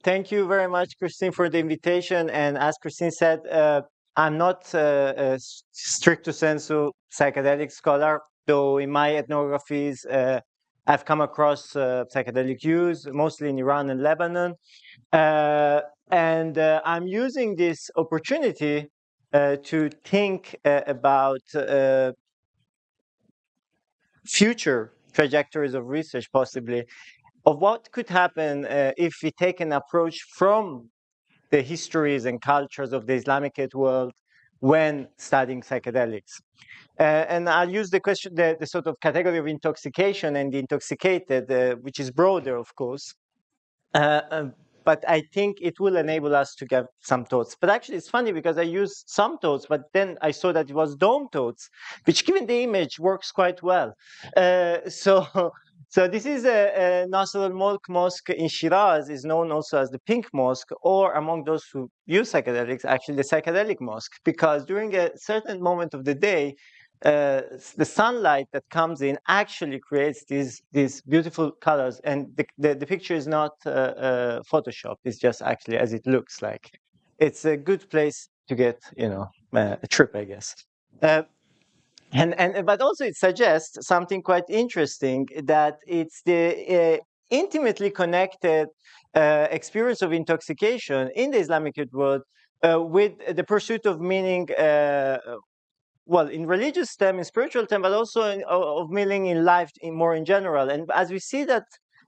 Thank you very much, Christine, for the invitation. And as Christine said, I'm not a stricto sensu psychedelic scholar, though in my ethnographies, I've come across psychedelic use, mostly in Iran and Lebanon. And I'm using this opportunity to think about future trajectories of research, possibly, of what could happen if we take an approach from the histories and cultures of the Islamicate world when studying psychedelics. And I'll use the question, the sort of category of intoxication and the intoxicated, which is broader, of course. But I think it will enable us to get some thoughts. But actually, it's funny because I used some thoughts, but then I saw that it was dome thoughts, which, given the image, works quite well. So this is a Nasr al-Mulk Mosque in Shiraz, is known also as the Pink Mosque, or among those who use psychedelics, actually the psychedelic mosque, because during a certain moment of the day, the sunlight that comes in actually creates these beautiful colors, and the picture is not Photoshop. It's just actually as it looks like. It's a good place to get, a trip, I guess. But also it suggests something quite interesting, that it's the intimately connected experience of intoxication in the Islamic world with the pursuit of meaning. Well, in religious terms, in spiritual terms, but also of meaning in life more in general. And as we see that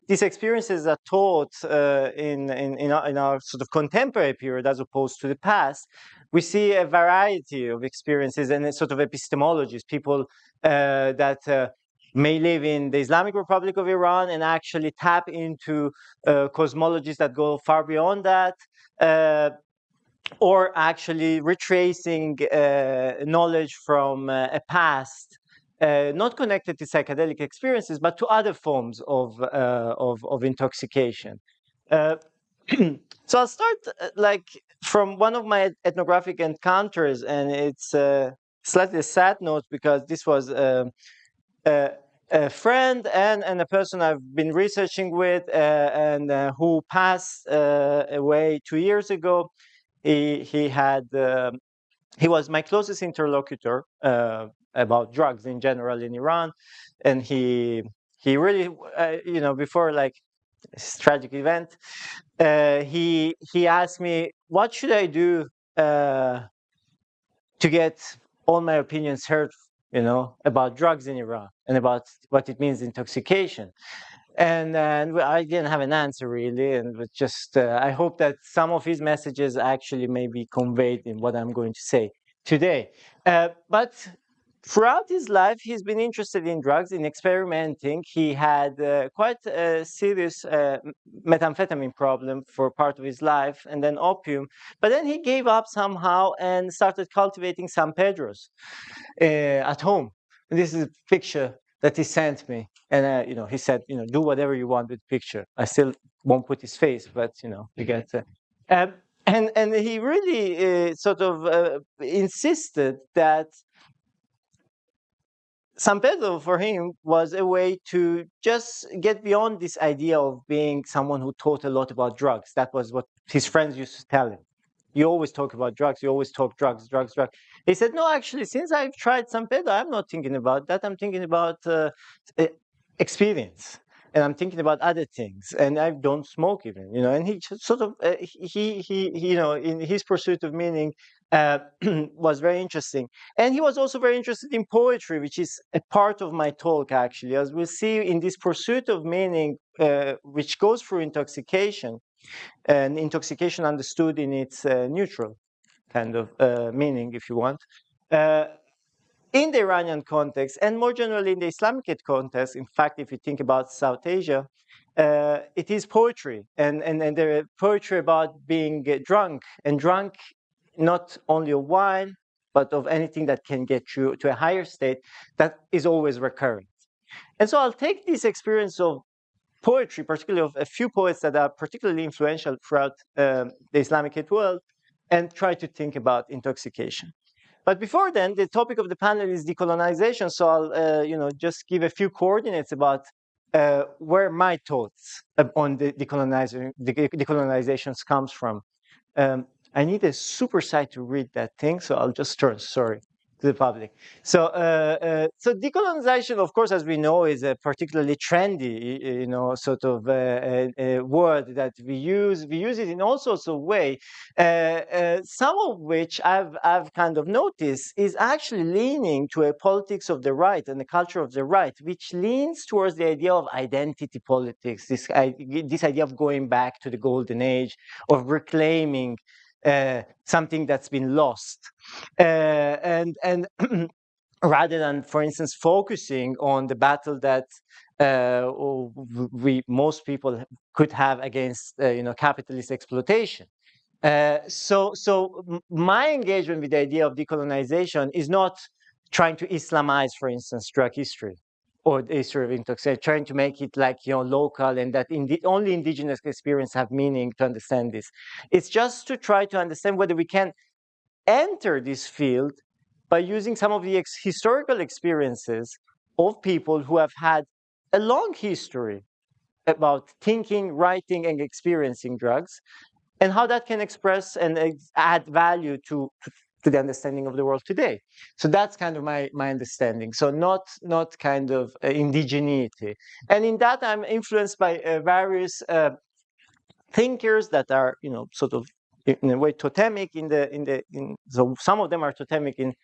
these experiences are taught in our sort of contemporary period as opposed to the past, we see a variety of experiences and a sort of epistemologies, people that may live in the Islamic Republic of Iran and actually tap into cosmologies that go far beyond that. Or actually retracing knowledge from a past not connected to psychedelic experiences, but to other forms of intoxication. So I'll start like from one of my ethnographic encounters, and it's slightly a sad note because this was a friend and a person I've been researching with and who passed away 2 years ago. He was my closest interlocutor about drugs in general in Iran, and he really before like this tragic event, he asked me, what should I do to get all my opinions heard, about drugs in Iran and about what it means intoxication. And I didn't have an answer really, and was just I hope that some of his messages actually may be conveyed in what I'm going to say today. But throughout his life, he's been interested in drugs, in experimenting. He had quite a serious methamphetamine problem for part of his life, and then opium. But then he gave up somehow and started cultivating San Pedros at home. And this is a picture that he sent me, and he said, do whatever you want with the picture. I still won't put his face, but you get. And he really sort of insisted that San Pedro for him was a way to just get beyond this idea of being someone who taught a lot about drugs. That was what his friends used to tell him. You always talk about drugs. You always talk drugs. He said, no, actually, since I've tried San Pedro, I'm not thinking about that. I'm thinking about experience. And I'm thinking about other things. And I don't smoke even, and he just sort of, he in his pursuit of meaning was very interesting. And he was also very interested in poetry, which is a part of my talk, actually. As we'll see in this pursuit of meaning, which goes through intoxication, and intoxication understood in its neutral kind of meaning, if you want, in the Iranian context, and more generally in the Islamic context. In fact, if you think about South Asia, it is poetry, and there poetry about being drunk, and drunk not only of wine, but of anything that can get you to a higher state, that is always recurrent. And so I'll take this experience of poetry, particularly of a few poets that are particularly influential throughout the Islamic world, and try to think about intoxication. But before then, the topic of the panel is decolonization. So I'll, just give a few coordinates about where my thoughts on the decolonizations comes from. I need a super site to read that thing, so I'll just turn, sorry, to the public. So decolonization, of course, as we know, is a particularly trendy, sort of word that we use. We use it in all sorts of ways. Some of which I've kind of noticed is actually leaning to a politics of the right and a culture of the right, which leans towards the idea of identity politics. This idea of going back to the golden age, of reclaiming something that's been lost, and rather than, for instance, focusing on the battle that most people could have against capitalist exploitation. So my engagement with the idea of decolonization is not trying to Islamize, for instance, drug history or the history of intoxication, trying to make it like local and that only indigenous experience have meaning to understand this. It's just to try to understand whether we can enter this field by using some of the historical experiences of people who have had a long history about thinking, writing, and experiencing drugs, and how that can express and add value to the understanding of the world today. So that's kind of my understanding. So not kind of indigeneity. And in that, I'm influenced by various thinkers that are, sort of in a way totemic so some of them are totemic in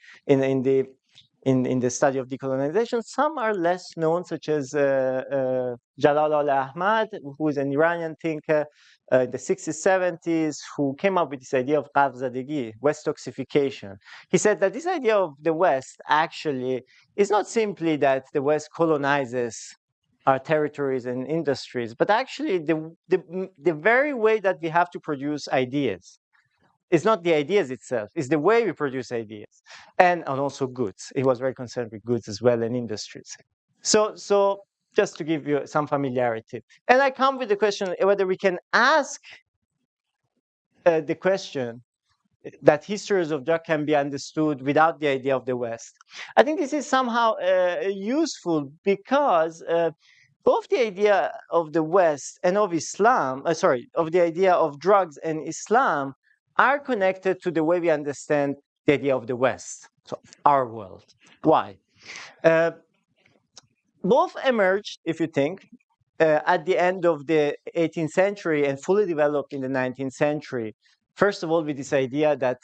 the study of decolonization. Some are less known, such as Jalal al-Ahmad, who is an Iranian thinker in the 60s, 70s, who came up with this idea of Qavzadegi, West-toxification. He said that this idea of the West actually is not simply that the West colonizes our territories and industries, but actually the very way that we have to produce ideas. It's not the ideas itself, it's the way we produce ideas and also goods. He was very concerned with goods as well and industries. So just to give you some familiarity. And I come with the question whether we can ask the question that histories of drug can be understood without the idea of the West. I think this is somehow useful because both the idea of the West and of Islam, of the idea of drugs and Islam are connected to the way we understand the idea of the West, so our world. Why? Both emerged, if you think, at the end of the 18th century and fully developed in the 19th century. First of all, with this idea that,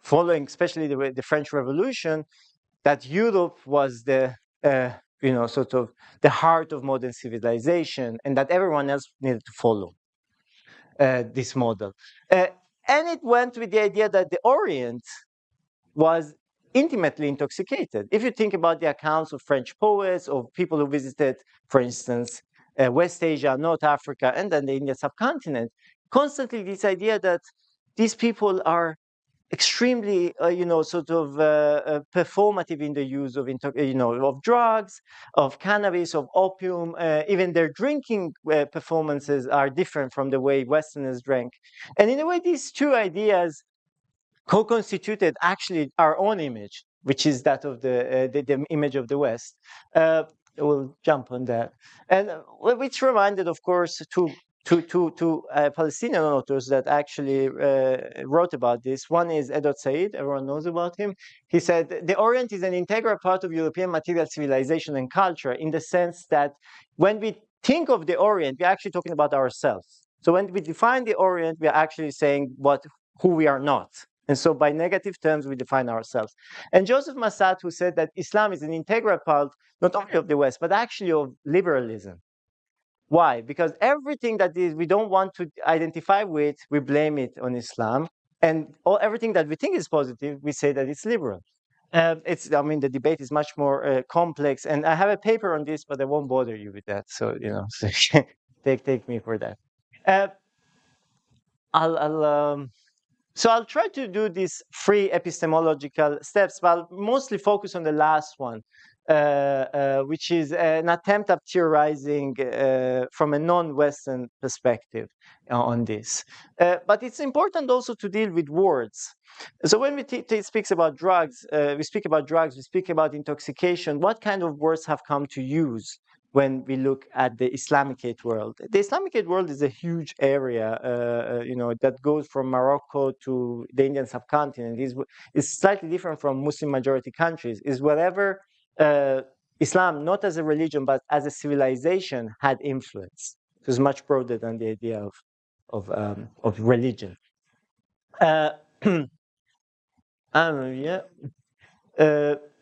following especially the French Revolution, that Europe was the sort of the heart of modern civilization, and that everyone else needed to follow this model. And it went with the idea that the Orient was intimately intoxicated. If you think about the accounts of French poets, of people who visited, for instance, West Asia, North Africa, and then the Indian subcontinent, constantly this idea that these people are extremely, performative in the use of, of drugs, of cannabis, of opium. Even their drinking performances are different from the way Westerners drank. And in a way, these two ideas co-constituted actually our own image, which is that of the image of the West. We'll jump on that, and which reminded, of course, two Palestinian authors that actually wrote about this. One is Edward Said, everyone knows about him. He said, the Orient is an integral part of European material civilization and culture, in the sense that when we think of the Orient, we're actually talking about ourselves. So when we define the Orient, we're actually saying who we are not. And so by negative terms, we define ourselves. And Joseph Massad, who said that Islam is an integral part, not only of the West, but actually of liberalism. Why? Because everything that we don't want to identify with, we blame it on Islam. And everything that we think is positive, we say that it's liberal. The debate is much more complex. And I have a paper on this, but I won't bother you with that. So, so take me for that. So I'll try to do these 3 epistemological steps, but I'll mostly focus on the last one, which is an attempt at theorizing from a non-Western perspective on this. But it's important also to deal with words. So when we speak about drugs, we speak about intoxication. What kind of words have come to use when we look at the Islamicate world. The Islamicate world is a huge area, that goes from Morocco to the Indian subcontinent. Is slightly different from Muslim majority countries. Is wherever Islam, not as a religion but as a civilization, had influence. It was much broader than the idea of religion. Uh, yeah.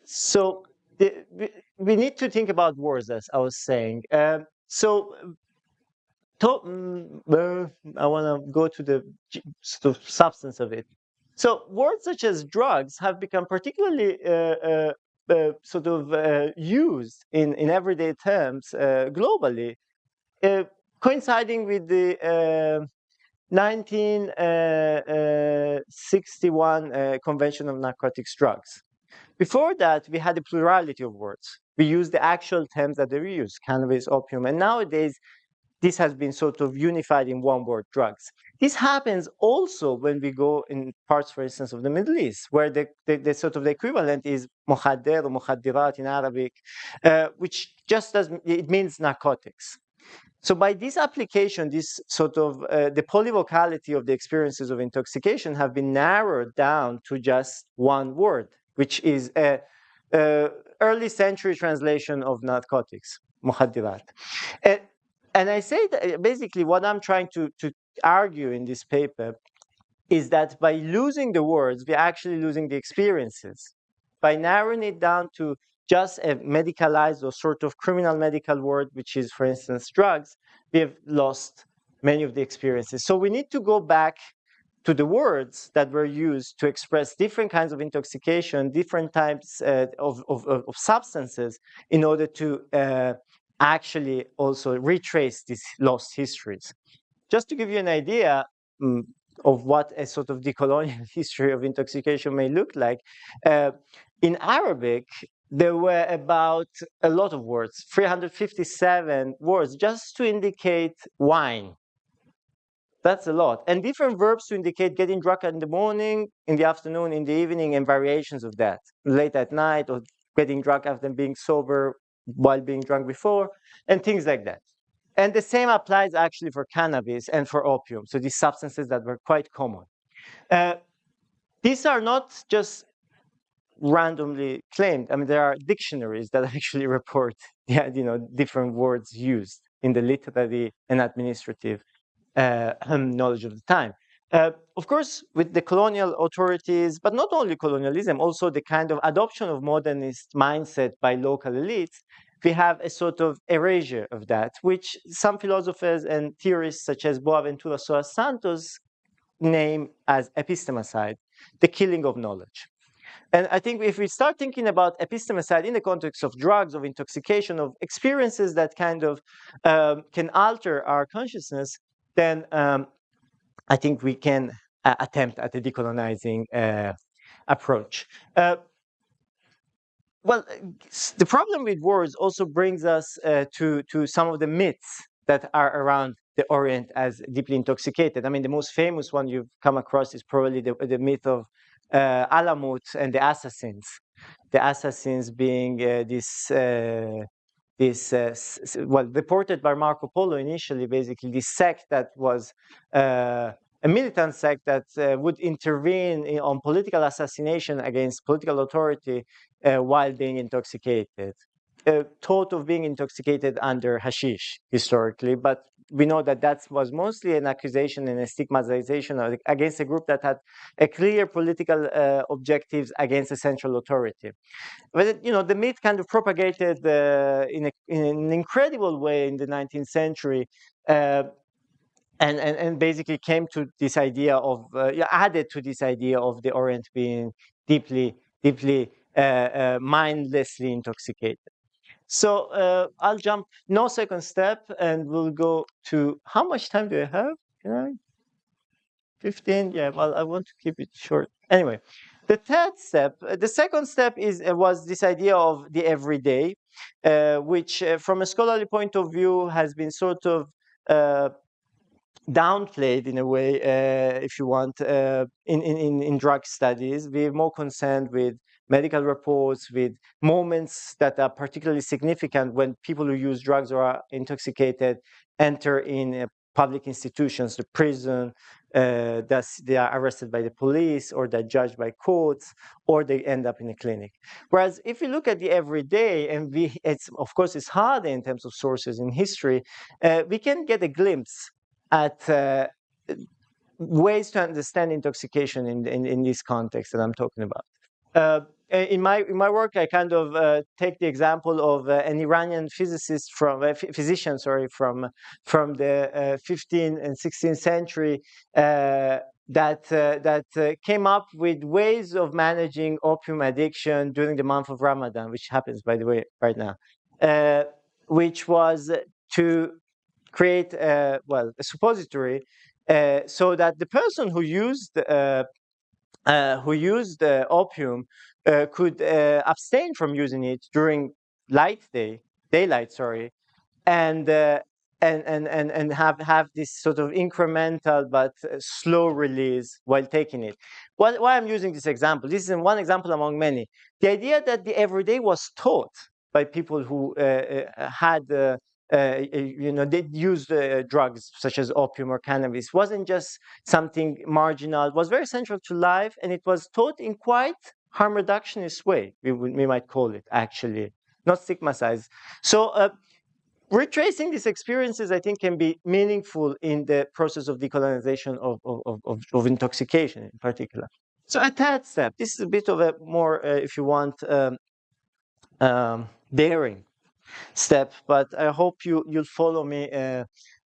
So we need to think about words, as I was saying. I want to go to the sort of substance of it. So words such as drugs have become particularly used in everyday terms globally, coinciding with the 1961 Convention of Narcotics Drugs. Before that, we had a plurality of words. We used the actual terms that they use, cannabis, opium, and nowadays this has been sort of unified in one word, drugs. This happens also when we go in parts, for instance, of the Middle East, where the sort of the equivalent is mukhadder or mukhaddirat in Arabic, which just does, it means narcotics. So by this application, this sort of the polyvocality of the experiences of intoxication have been narrowed down to just one word, which is a early century translation of narcotics, mukhaddirat. And I say that basically what I'm trying to argue in this paper is that by losing the words, we're actually losing the experiences. By narrowing it down to just a medicalized or sort of criminal medical word, which is, for instance, drugs, we have lost many of the experiences. So we need to go back to the words that were used to express different kinds of intoxication, different types of substances, in order to actually also retrace these lost histories. Just to give you an idea of what a sort of decolonial history of intoxication may look like, in Arabic, there were about a lot of words, 357 words, just to indicate wine. That's a lot. And different verbs to indicate getting drunk in the morning, in the afternoon, in the evening, and variations of that, late at night, or getting drunk after being sober while being drunk before, and things like that. And the same applies actually for cannabis and for opium. So these substances that were quite common. These are not just randomly claimed. I mean, there are dictionaries that actually report different words used in the literary and administrative knowledge of the time. Of course, with the colonial authorities, but not only colonialism, also the kind of adoption of modernist mindset by local elites, we have a sort of erasure of that, which some philosophers and theorists such as Boaventura Soares Santos name as epistemicide, the killing of knowledge. And I think if we start thinking about epistemicide in the context of drugs, of intoxication, of experiences that kind of can alter our consciousness, then I think we can attempt at a decolonizing approach. Well, the problem with words also brings us to some of the myths that are around the Orient as deeply intoxicated. I mean, the most famous one you've come across is probably the myth of Alamut and the assassins. The assassins being reported by Marco Polo initially, basically this sect that was a militant sect that would intervene on political assassination against political authority while being intoxicated. Thought of being intoxicated under hashish historically, but we know that was mostly an accusation and a stigmatization against a group that had a clear political objectives against a central authority. But the myth kind of propagated in an incredible way in the 19th century, and basically came to this idea of added to this idea of the Orient being deeply mindlessly intoxicated. So I'll jump no second step, and we'll go to how much time do I have? Can I? 15? Yeah, well, I want to keep it short. Anyway, the third step, the second step was this idea of the everyday, which from a scholarly point of view has been sort of downplayed in a way, if you want, in drug studies. We're more concerned with medical reports, with moments that are particularly significant when people who use drugs or are intoxicated enter in public institutions, the prison, they are arrested by the police, or they're judged by courts, or they end up in a clinic. Whereas if you look at the everyday, and it's of course it's hard in terms of sources in history, we can get a glimpse at ways to understand intoxication in this context that I'm talking about. Uh, in my work, I kind of take the example of an Iranian physicist physician, sorry, from the 15th and 16th century that came up with ways of managing opium addiction during the month of Ramadan, which happens, by the way, right now, which was to create a suppository so that the person who used opium could abstain from using it during daylight, sorry, and have this sort of incremental but slow release while taking it. Why I'm using this example? This is one example among many. The idea that the everyday was taught by people who had they used drugs such as opium or cannabis wasn't just something marginal. It was very central to life, and it was taught in quite harm reductionist way. We might call it, actually, not stigmatized. So retracing these experiences, I think, can be meaningful in the process of decolonization of intoxication in particular. So a third step, this is a bit of a more, if you want, daring step, but I hope you'll follow me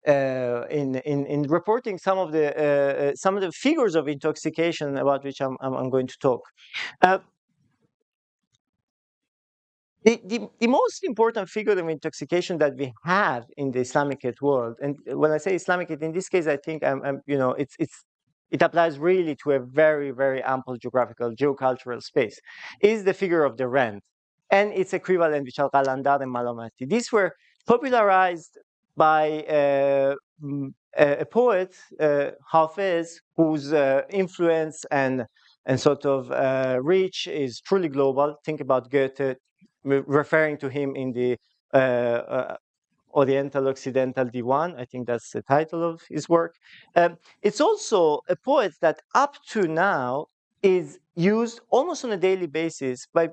in reporting some of the figures of intoxication about which I'm going to talk. Uh, the most important figure of intoxication that we have in the Islamicate world, and when I say Islamicate, in this case, I think it applies really to a very, very ample geocultural space, is the figure of the rend and its equivalent, which are Qalandar and Malamati. These were popularized by a poet, Hafez, whose influence and sort of reach is truly global. Think about Goethe, referring to him in the Oriental Occidental Diwan. I think that's the title of his work. It's also a poet that up to now is used almost on a daily basis by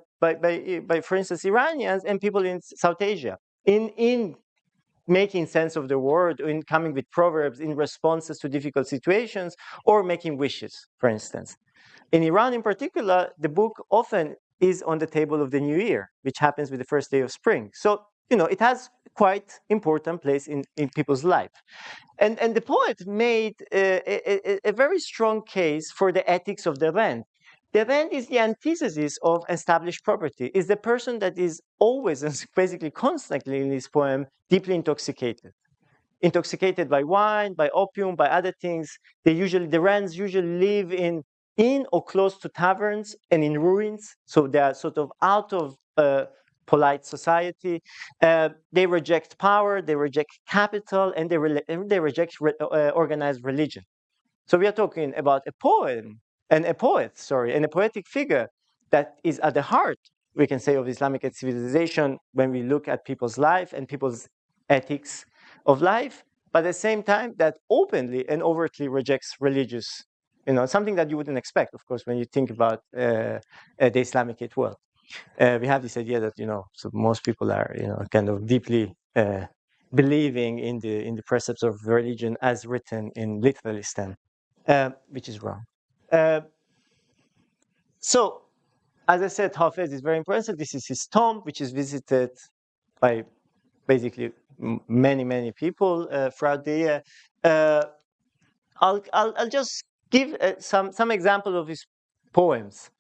for instance, Iranians and people in South Asia in making sense of the world, in coming with proverbs in responses to difficult situations, or making wishes, for instance. In Iran, in particular, the book often is on the table of the new year, which happens with the first day of spring. So, it has quite important place in people's life. And the poet made a very strong case for the ethics of the rent. The rent is the antithesis of established property, is the person that is always and basically constantly in this poem deeply intoxicated by wine, by opium, by other things. The rents usually live in or close to taverns and in ruins, so they are sort of out of polite society. They reject power, they reject capital, and they reject organized religion. So we are talking about a poetic figure that is at the heart, we can say, of Islamic civilization when we look at people's life and people's ethics of life, but at the same time that openly and overtly rejects religious, something that you wouldn't expect, of course, when you think about the Islamic world. We have this idea that so most people are kind of deeply believing in the precepts of religion as written in literalism, which is wrong. So, as I said, Hafez is very important. This is his tomb, which is visited by basically many people throughout the year. I'll just give some example of his poems.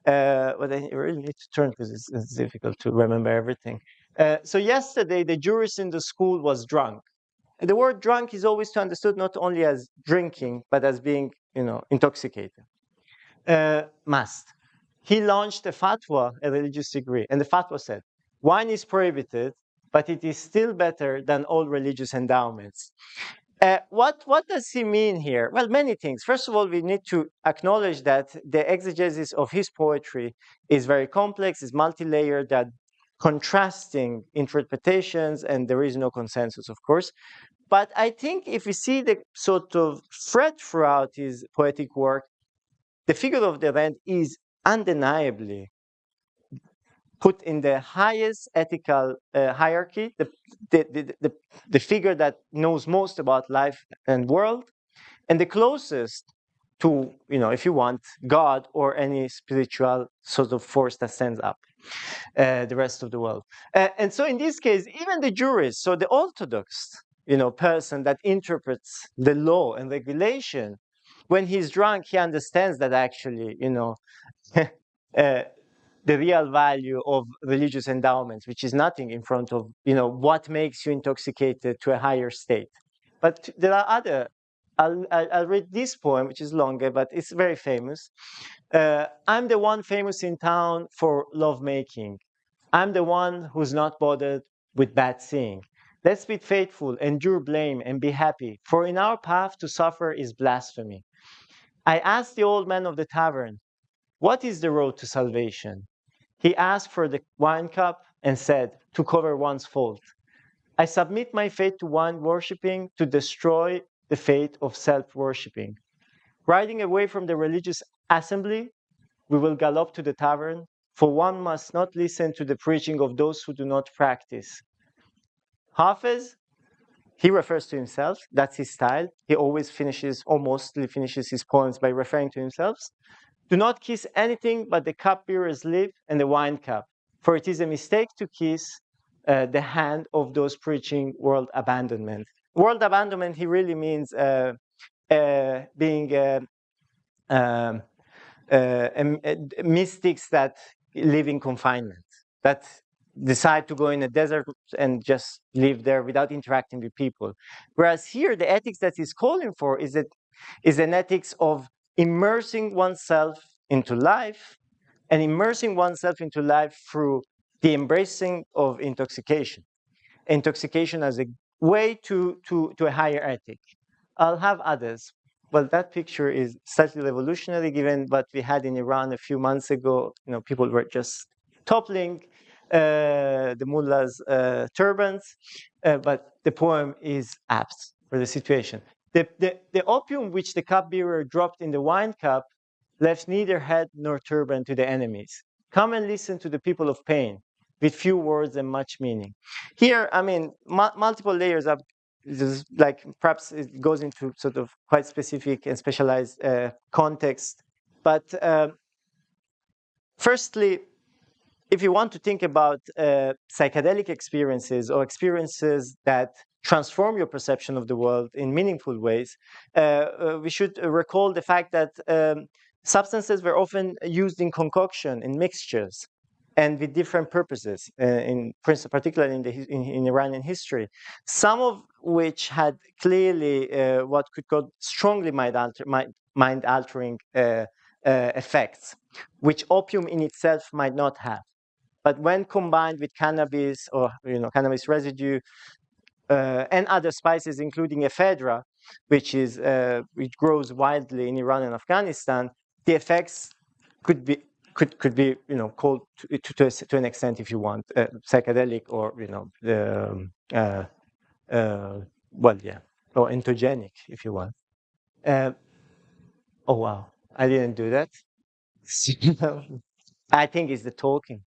But I really need to turn because it's difficult to remember everything. So yesterday, the jurist in the school was drunk. And the word drunk is always understood not only as drinking, but as being, intoxicated. Must. He launched a fatwa, a religious degree, and the fatwa said, wine is prohibited, but it is still better than all religious endowments. What does he mean here? Well, many things. First of all, we need to acknowledge that the exegesis of his poetry is very complex, is multi-layered, that contrasting interpretations, and there is no consensus, of course. But I think if we see the sort of thread throughout his poetic work, the figure of the rend is undeniably put in the highest ethical hierarchy, the figure that knows most about life and world, and the closest to, if you want, God or any spiritual sort of force that stands up the rest of the world. And so in this case, even the jurist, so the orthodox, person that interprets the law and regulation, when he's drunk, he understands that actually, uh, the real value of religious endowments, which is nothing in front of, what makes you intoxicated to a higher state. But there are other. I'll read this poem, which is longer, but it's very famous. I'm the one famous in town for lovemaking. I'm the one who's not bothered with bad seeing. Let's be faithful, endure blame, and be happy, for in our path to suffer is blasphemy. I asked the old man of the tavern, what is the road to salvation? He asked for the wine cup and said, to cover one's fault. I submit my faith to wine worshipping to destroy the faith of self worshipping. Riding away from the religious assembly, we will gallop to the tavern, for one must not listen to the preaching of those who do not practice. Hafiz, he refers to himself. That's his style. He always finishes, or mostly finishes his poems by referring to himself. Do not kiss anything but the cupbearer's lip and the wine cup, for it is a mistake to kiss the hand of those preaching world abandonment. World abandonment, he really means being um, mystics that live in confinement, that decide to go in a desert and just live there without interacting with people. Whereas here, the ethics that he's calling for is an ethics of immersing oneself into life, and immersing oneself into life through the embracing of intoxication as a way to a higher ethic. I'll have others. Well, that picture is slightly revolutionary given what we had in Iran a few months ago. People were just toppling the mullah's turbans, but the poem is apt for the situation. The opium which the cupbearer dropped in the wine cup left neither head nor turban to the enemies. Come and listen to the people of pain, with few words and much meaning. Here, I mean, multiple layers of this, like perhaps it goes into sort of quite specific and specialized context. But firstly, if you want to think about psychedelic experiences or experiences that transform your perception of the world in meaningful ways, we should recall the fact that substances were often used in concoction, in mixtures, and with different purposes, particularly in Iranian history, some of which had clearly what could go strongly mind-altering effects, which opium in itself might not have. But when combined with cannabis or cannabis residue and other spices, including ephedra, which grows widely in Iran and Afghanistan, the effects could be called to an extent, if you want, psychedelic or or entogenic, if you want. Oh wow, I didn't do that. I think it's the talking.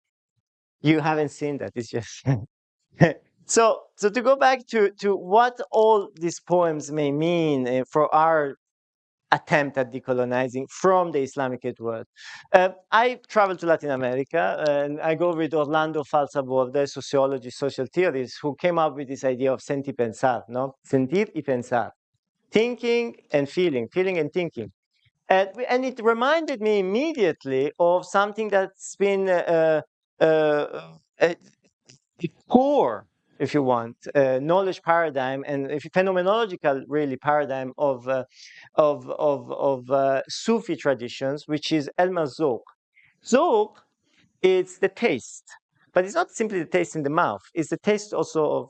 You haven't seen that. It's just so to go back to what all these poems may mean for our attempt at decolonizing from the Islamicate world. I travel to Latin America and I go with Orlando Falsaborde, sociologist, social theorist, who came up with this idea of sentir pensar, no? Sentir y pensar. Thinking and feeling and thinking. And it reminded me immediately of something that's been a core, if you want, knowledge paradigm and phenomenological really paradigm of Sufi traditions, which is elma zoq. Zoq is the taste, but it's not simply the taste in the mouth. It's the taste also of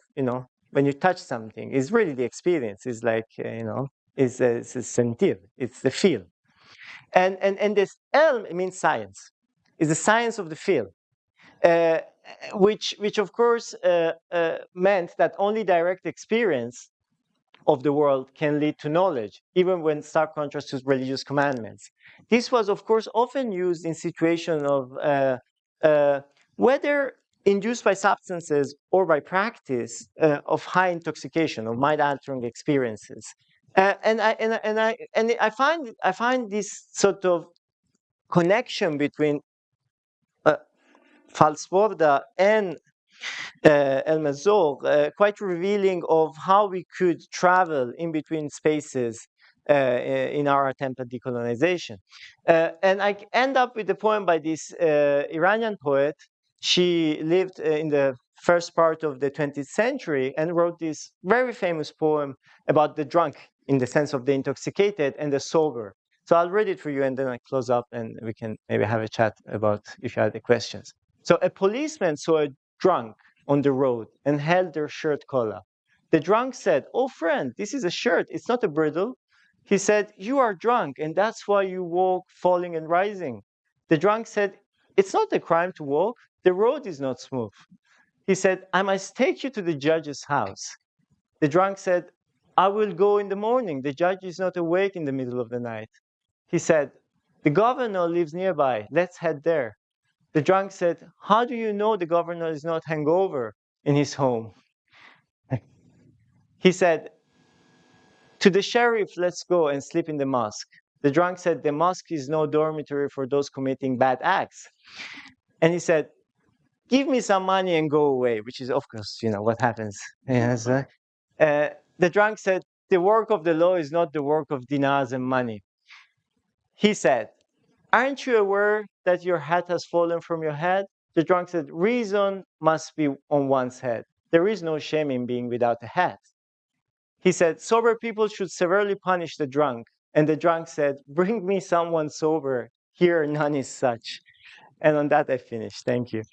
when you touch something, is really the experience. It's like, it's a sentir, it's the feel. And this elm means science. It's the science of the feel. Uh, which of course meant that only direct experience of the world can lead to knowledge, even when stark contrast to religious commandments. This was, of course, often used in situations of uh, whether induced by substances or by practice of high intoxication, of mind-altering experiences. I find this sort of connection between uh, Falsborda and El Mazor, quite revealing of how we could travel in between spaces in our attempt at decolonization. And I end up with a poem by this Iranian poet. She lived in the first part of the 20th century and wrote this very famous poem about the drunk, in the sense of the intoxicated and the sober. So I'll read it for you and then I close up and we can maybe have a chat about if you have any questions. So a policeman saw a drunk on the road and held their shirt collar. The drunk said, "Oh, friend, this is a shirt, it's not a bridle." He said, "You are drunk, and that's why you walk falling and rising." The drunk said, "It's not a crime to walk, the road is not smooth." He said, "I must take you to the judge's house." The drunk said, "I will go in the morning, the judge is not awake in the middle of the night." He said, "The governor lives nearby, let's head there." The drunk said, "How do you know the governor is not hungover in his home?" He said, "To the sheriff, let's go and sleep in the mosque." The drunk said, "The mosque is no dormitory for those committing bad acts." And he said, "Give me some money and go away," which is, of course, what happens. Yes, the drunk said, "The work of the law is not the work of dinars and money." He said, "Aren't you aware that your hat has fallen from your head?" The drunk said, "Reason must be on one's head. There is no shame in being without a hat." He said, "Sober people should severely punish the drunk." And the drunk said, "Bring me someone sober. Here none is such." And on that I finished. Thank you.